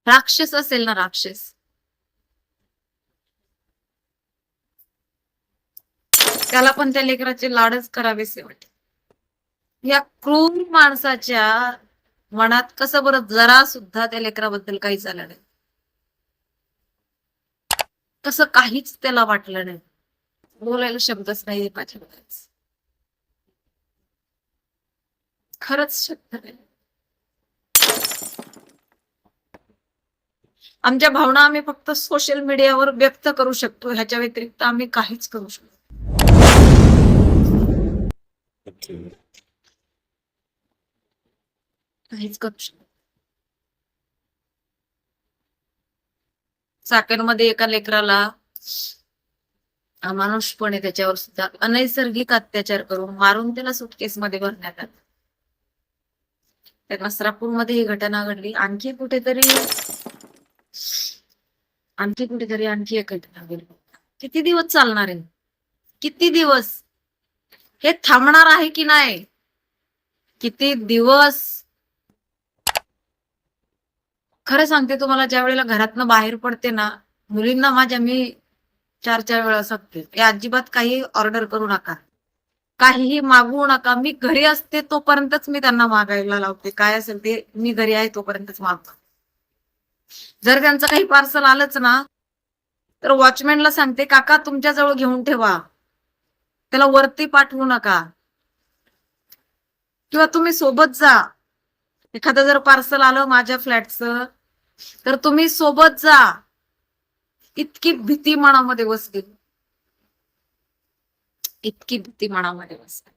राक्षस असेल ना, राक्षस, त्याला पण त्या लेकराचे लाडच करावेसे वाटते. या क्रूर माणसाच्या मनात कसं बरं जरा सुद्धा त्या लेकराबद्दल काहीच आलं नाही, तसं काहीच त्याला वाटलं नाही. बोलायला शब्दच नाही माझ्याकडेच, खरंच शब्द नाही. आमच्या भावना आम्ही फक्त सोशल मीडियावर व्यक्त करू शकतो, ह्याच्या व्यतिरिक्त आम्ही काहीच करू शकतो. काहीच करू शकतो. चाकणमध्ये एका लेकराला अमानुषपणे त्याच्यावर सुद्धा अनैसर्गिक अत्याचार करून मारून त्याला सुटकेसमध्ये भरण्यात आलं. त्या नसरापूरमध्ये ही घटना घडली. आणखी एक घटना घडली. किती दिवस चालणार आहे? किती दिवस हे थांबणार आहे की नाही? किती दिवस? खरं सांगते तुम्हाला, ज्या वेळेला घरातनं बाहेर पडते ना, मुलींना माझ्या मी 4-4 वेळा सांगते, की अजिबात काही ऑर्डर करू नका, काहीही मागवू नका. मी घरी असते तोपर्यंतच मी त्यांना मागायला लावते, काय असेल ते मी घरी आहे तोपर्यंतच मागतो. जर त्यांचं काही पार्सल आलंच ना, तर वॉचमॅनला सांगते, काका तुमच्याजवळ घेऊन ठेवा, त्याला वरती पाठवू नका, किंवा तुम्ही सोबत जा. एखादं जर पार्सल आलं माझ्या फ्लॅटचं, तर तुम्ही सोबत जा. इतकी भीती मनामध्ये बसली, इतकी भीती मनामध्ये बसली.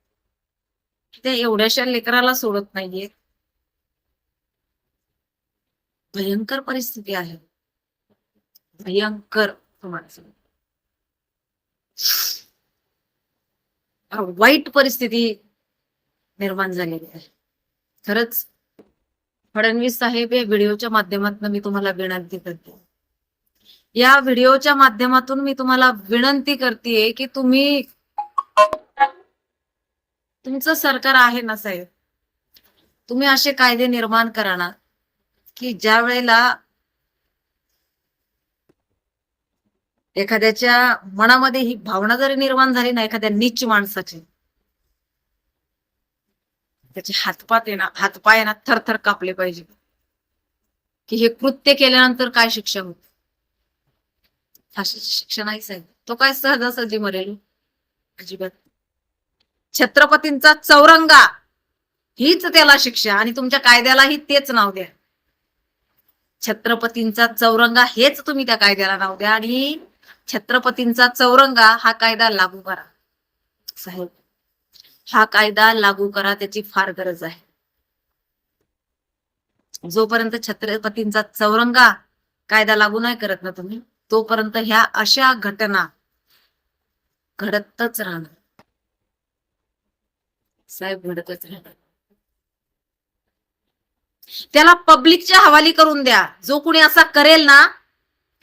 ते एवढ्याशा लेकराला सोडत नाहीये. भयंकर परिस्थिती आहे, भयंकर. तुम्हाला वाईट परिस्थिती निर्माण झालेली आहे. खरंच फडणवीस साहेब, या व्हिडिओच्या माध्यमातून मी तुम्हाला विनंती करते, या व्हिडिओच्या माध्यमातून मी तुम्हाला विनंती करते की तुम्ही, तुमचं सरकार आहे ना साहेब, तुम्ही असे कायदे निर्माण करा ना, की ज्या वेळेला एखाद्याच्या मनामध्ये ही भावना जरी निर्माण झाली ना, एखाद्या नीच माणसाची, त्याचे हातपाय ना थरथर कापले पाहिजे, की हे कृत्य केल्यानंतर काय शिक्षा होते. फाशीची शिक्षा नाही साहेब, तो काय सहजासहजी मरेल? अजिबात. छत्रपतींचा चौरंगा हीच त्याला शिक्षा, आणि तुमच्या कायद्यालाही तेच नाव द्या. छत्रपतींचा चौरंगा हेच तुम्ही त्या कायद्याला नाव द्या, आणि छत्रपतींचा चौरंगा हा कायदा लागू करा साहेब. हा कायदा लागू करा, त्याची फार गरज आहे. जोपर्यंत छत्रपतींचा चौरंगा कायदा लागू नाही करत ना तुम्ही, तोपर्यंत ह्या अशा घटना घडतच राहणार साहेब, घडतच राहणार. त्याला पब्लिकच्या हवाली करून द्या. जो कुणी असा करेल ना,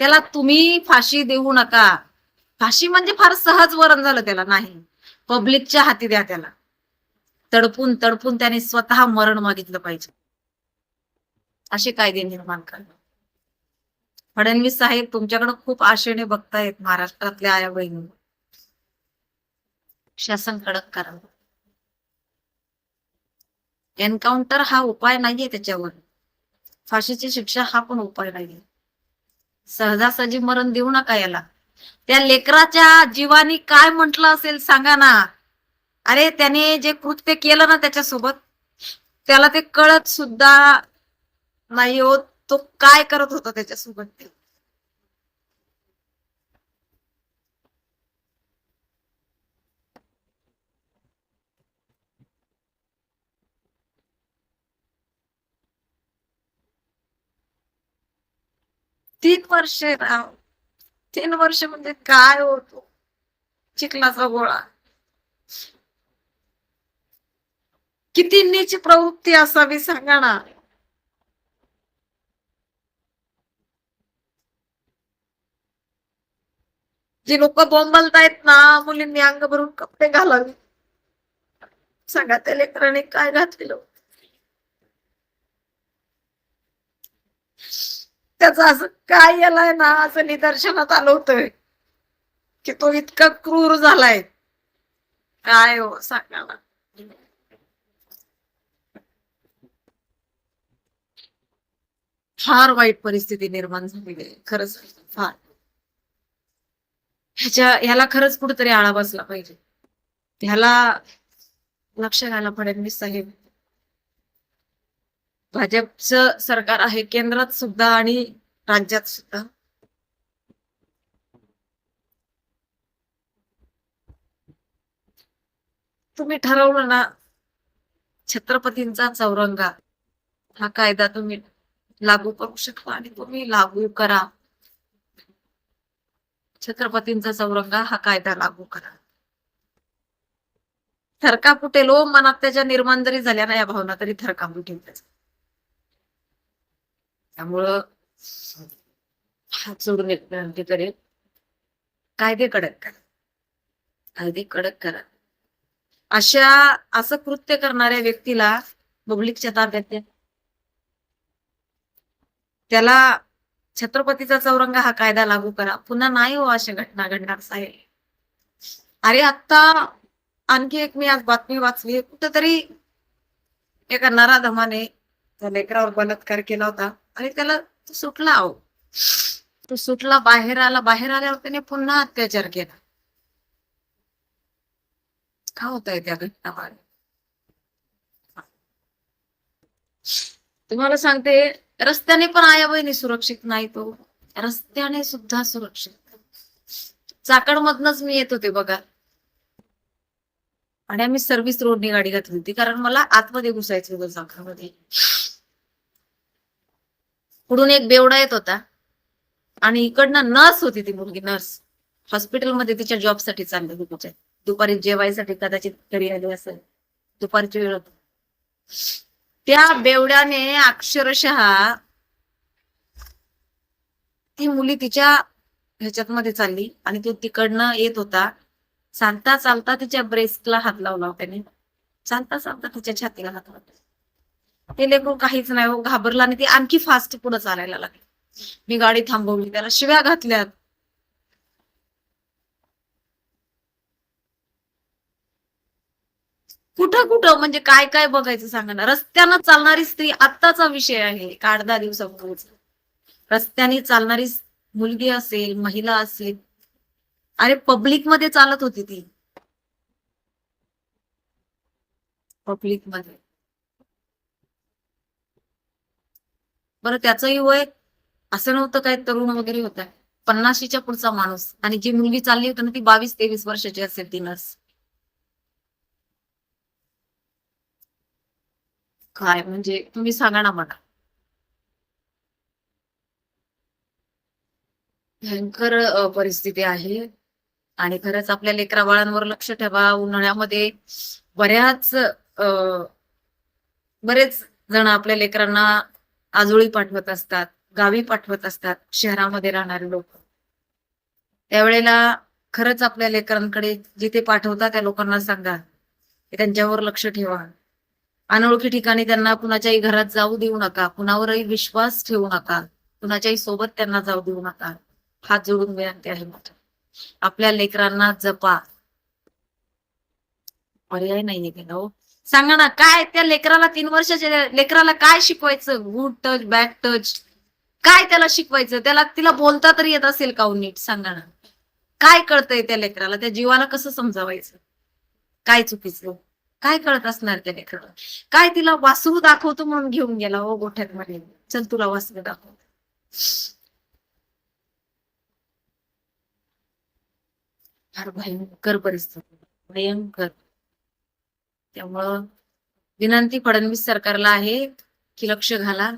त्याला तुम्ही फाशी देऊ नका. फाशी म्हणजे फार सहज वरण झालं त्याला, नाही, पब्लिकच्या हाती द्या त्याला. तडपून तडपून त्याने स्वतः मरण मागितलं पाहिजे, असे कायदे निर्माण करा. फडणवीस साहेब तुमच्याकडे खूप आशेने बघतायत महाराष्ट्रातल्या आया बहिणी. शासन कडक करा. एन्काउंटर हा उपाय नाहीये त्याच्यावर, फाशीची शिक्षा हा पण उपाय नाहीये. सहजासहजी मरण देऊ नका याला. त्या लेकराच्या जीवानी काय म्हटलं असेल सांगा ना. अरे त्याने जे कृत्य केलं ना त्याच्यासोबत, त्याला ते कळत सुद्धा नाही होत तो काय करत होता त्याच्यासोबत ते. 3 वर्ष राव, 3 वर्ष म्हणजे काय होतो, चिखलाचा गोळा. किती नीच प्रवृत्ती असावी सांगा ना. जी लोक बोंबलतायत ना, मुलींनी अंग भरून कपडे घालावे, सांगा त्या लेकराने काय घातलेलं. त्याचं असं काय यालाय ना, असं निदर्शनात आलं होतं की तो इतका क्रूर झालाय. काय हो सांगा ना. फार वाईट परिस्थिती निर्माण झालेली आहे खरंच. फार ह्याला खरंच कुठेतरी आळा बसला पाहिजे. ह्याला लक्ष घाला फडणवीस साहेब. भाजपचं सरकार आहे केंद्रात सुद्धा आणि राज्यात सुद्धा. तुम्ही ठरवलं ना, छत्रपतींचा चौरंगा हा कायदा तुम्ही लागू करू शकता आणि तुम्ही लागू करा. छत्रपतींचा चौरंगा हा कायदा लागू करा. थरका फुटेल हो मनात त्याच्या निर्माण जरी झाल्या ना या भावना, तरी थरका फुटेल त्याचा. त्यामुळं हात जोडून एक विनंती करेल, कायदे कडक करा. कायदे कडक करा. असं कृत्य करणाऱ्या व्यक्तीला पब्लिकच्या ताब्यात द्या. त्याला छत्रपतीचा चौरंगा हा कायदा लागू करा. पुन्हा नाही हो अशा घटना घडणार साहेब. अरे आता आणखी एक मी आज बातमी वाचली, कुठंतरी एका नराधमाने त्या लेकरावर बलात्कार केला होता आणि त्याला तो सुटला. अहो तो सुटला, बाहेर आला. बाहेर आल्यावर त्याने पुन्हा अत्याचार केला. का होत आहे त्या घटना? तुम्हाला सांगते, रस्त्याने पण आया बहिणी सुरक्षित नाही. तो रस्त्याने सुद्धा सुरक्षित. चाकणमधनच मी येत होते बघा, आणि आम्ही सर्व्हिस रोडनी गाडी घातली होती, कारण मला आतमध्ये घुसायचं होतं चाकणमध्ये. पुढून एक बेवडा येत होता आणि इकडनं नर्स होती. ती मुलगी नर्स हॉस्पिटलमध्ये तिच्या जॉबसाठी चालली होती. दुपारी जेवायसाठी कदाचित घरी आली असेल, दुपारची वेळ होती. त्या बेवड्याने अक्षरशः ती मुली तिच्या ह्याच्यात मध्ये चालली आणि तो तिकडनं येत होता. चालता चालता तिच्या ब्रेस्टला हात लावला त्याने. चालता चालता तिच्या छातीला हात लावला. ते लेकरू काहीच नाही हो, घाबरला आणि ती आणखी फास्ट पुढे चालायला लागली. मी गाडी थांबवली, त्याला शिव्या घातल्यात. कुठं कुठं म्हणजे काय काय बघायचं सांगा ना. रस्त्यानं चालणारी स्त्री आत्ताचा विषय आहे, 8-10 दिवसापूर्वीच. रस्त्याने चालणारी मुलगी असेल, महिला असेल, अरे पब्लिक मध्ये चालत होती ती. पब्लिक मध्ये. बरं त्याचंही वय असं नव्हतं काय तरुण वगैरे होता, 50च्या पुढचा माणूस. आणि जी मुलगी चालली होती ना, ती 22-23 वर्षाची असेल ती नर्स. काय म्हणजे तुम्ही सांगा ना मला. भयंकर परिस्थिती आहे. आणि खरंच आपल्या लेकरा बाळांवर लक्ष ठेवा. उन्हाळ्यामध्ये बऱ्याच बरेच जण आपल्या लेकरांना आजोळी पाठवत असतात, गावी पाठवत असतात, शहरामध्ये राहणारे लोक. त्यावेळेला खरंच आपल्या लेकरांकडे जिथे पाठवता त्या लोकांना सांगा की त्यांच्यावर लक्ष ठेवा. अनोळखी ठिकाणी त्यांना कुणाच्याही घरात जाऊ देऊ नका, कुणावरही विश्वास ठेवू नका, कुणाच्याही सोबत त्यांना जाऊ देऊ नका. हात जोडून विनंती आहे. आपल्या लेकरांना जपा. पर्याय नाहीये त्याला हो. सांगा ना, काय त्या लेकराला 3 वर्षाच्या लेकराला काय शिकवायचं? गुड टच, बॅड टच, काय त्याला शिकवायचं? त्याला तिला बोलता तरी येत असेल का नीट? सांगा ना. काय कळतंय त्या लेकराला? त्या जीवाला कसं समजावायचं? काय चुकीचं? काय कळत असणार त्या लेकराला? काय तिला वासरू दाखवतो म्हणून घेऊन गेला हो गोठ्यात मध्ये, चल तुला वासरू दाखव. फार भयंकर परिस्थिती, भयंकर. त्यामुळं विनंती फडणवीस सरकारला आहे की लक्ष घाला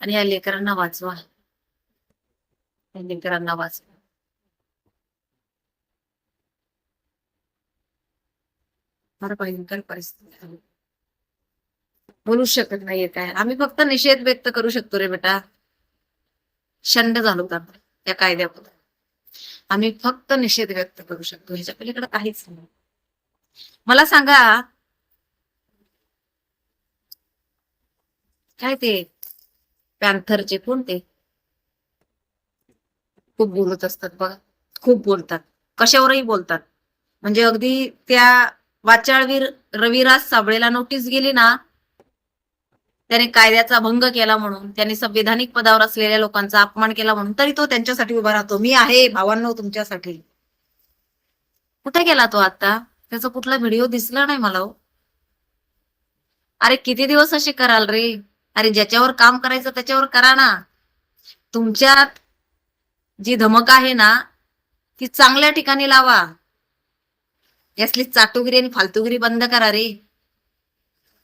आणि या लेकरांना वाचवा. या लेकरांना वाचवा. फार भयंकर परिस्थिती. बोलू शकत नाहीये काय. आम्ही फक्त निषेध व्यक्त करू शकतो रे बेटा. शंड झालो आपण या कायद्याबद्दल. आम्ही फक्त निषेध व्यक्त करू शकतो, ह्याच्या पलीकडे काहीच नाही. मला सांगा, काय ते पॅन्थरचे कोणते खूप बोलत असतात बघा, खूप बोलतात, कशावरही बोलतात. म्हणजे अगदी त्या वाचाळवीर रविराज साबळेला नोटीस गेली ना, त्याने कायद्याचा भंग केला म्हणून, त्याने संविधानिक पदावर असलेल्या लोकांचा अपमान केला म्हणून, तरी तो त्यांच्यासाठी उभा राहतो. मी आहे भावांनो तुमच्यासाठी. कुठे गेला तो आता? त्याचा कुठला व्हिडिओ दिसला नाही मला हो. अरे किती दिवस असे कराल रे? अरे ज्याच्यावर काम करायचं त्याच्यावर करा ना. तुमच्यात जी धमक आहे ना, ती चांगल्या ठिकाणी लावा. यासली चाटुगिरी आणि फालतूगिरी बंद करा रे.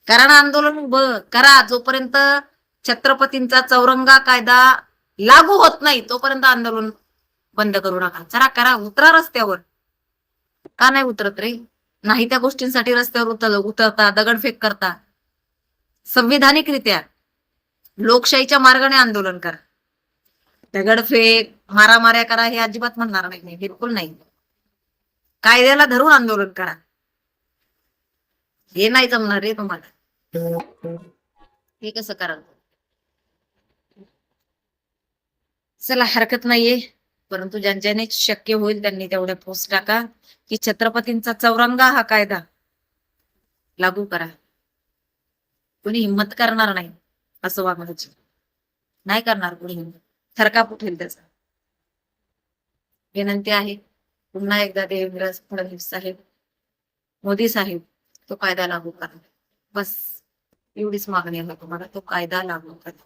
करा ना आंदोलन उभं करा. जोपर्यंत छत्रपतींचा चौरंगा कायदा लागू होत नाही तोपर्यंत आंदोलन बंद करू नका. जरा करा, उतरा रस्त्यावर. का नाही उतरत रे? नाही त्या गोष्टींसाठी रस्त्यावर उतरता, दगडफेक करता. संविधानिकरित्या लोकशाहीच्या मार्गाने आंदोलन करा. दगडफेक, मारामाऱ्या करा हे अजिबात म्हणणार नाही, बिलकुल नाही. कायद्याला धरून आंदोलन करा. हे नाही जमणार रे तुम्हाला. हे कसं कराल? चला हरकत नाहीये, परंतु ज्यांच्याने शक्य होईल त्यांनी तेवढ्या पोस्ट टाका की छत्रपतींचा चौरंगा हा कायदा लागू करा. कोणी हिंमत करणार नाही असं वागण्याची. नाही करणार कोणी हिंमत. थरकाप उठेल त्याचा. विनंती आहे पुन्हा एकदा देवेंद्र फडणवीस साहेब, मोदी साहेब, तो कायदा लागू करा. बस एवढीच मागणी आहे तुम्हाला, तो कायदा लागू करा.